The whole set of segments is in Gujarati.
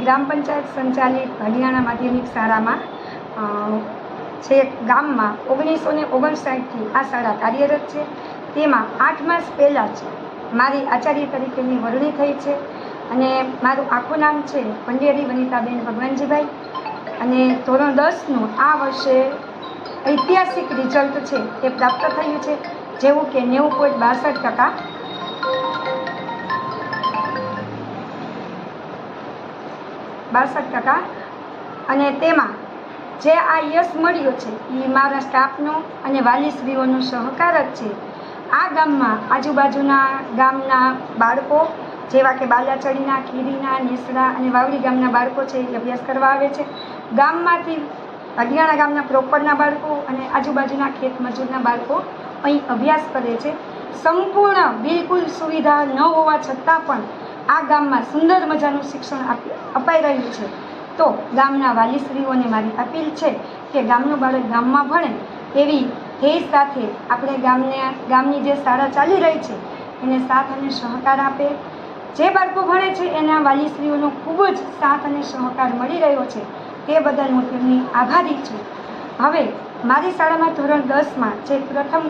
ગ્રામ પંચાયત સંચાલિત હરિયાણા માધ્યમિક શાળામાં છે ગામમાં 1959થી આ શાળા કાર્યરત છે। તેમાં 8 માસ પહેલાં જ મારી આચાર્ય તરીકેની વરણી થઈ છે અને મારું આખું નામ છે પંડ્યારી વનિતાબેન ભગવાનજીભાઈ અને ધોરણ 10નું આ વર્ષે ઐતિહાસિક રિઝલ્ટ છે એ પ્રાપ્ત થયું છે, જેવું કે 90.62% અને તેમાં જે આ યશ મળ્યો છે એ મારા સ્ટાફનો અને વાલીશ્રીઓનો સહકાર જ છે। આ ગામમાં આજુબાજુના ગામના બાળકો જેવા કે બાલાચડીના, ખીરીના, નેસડા અને વાવડી ગામના બાળકો છે એ અભ્યાસ કરવા આવે છે। ગામમાંથી હરિયાણા ગામના પ્રોપરના બાળકો અને આજુબાજુના ખેત મજૂરના બાળકો અહીં અભ્યાસ કરે છે। સંપૂર્ણ બિલકુલ સુવિધા ન હોવા છતાં પણ આ ગામમાં સુંદર મજાનું શિક્ષણ અપાઈ રહ્યું છે। તો ગામના વાલીશ્રીઓને મારી અપીલ છે કે ગામનું બાળક ગામમાં ભણે એવી ધ્યેય સાથે આપણે ગામની જે શાળા ચાલી રહી છે એને સાથ અને સહકાર આપે। જે બાળકો ભણે છે એના વાલીશ્રીઓનો ખૂબ જ સાથ અને સહકાર મળી રહ્યો છે, તે બદલ હું તેમની આભારી છું। હવે મારી શાળામાં ધોરણ 10માં જે પ્રથમ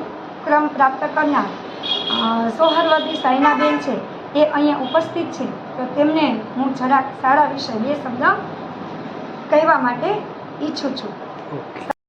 ક્રમ પ્રાપ્ત કરનાર સોહરવર્દી સાયનાબેન છે એ અહીંયા ઉપસ્થિત છે, તો તેમને હું જરાક શાળા વિશે 2 શબ્દ કહેવા માટે ઈચ્છું છું।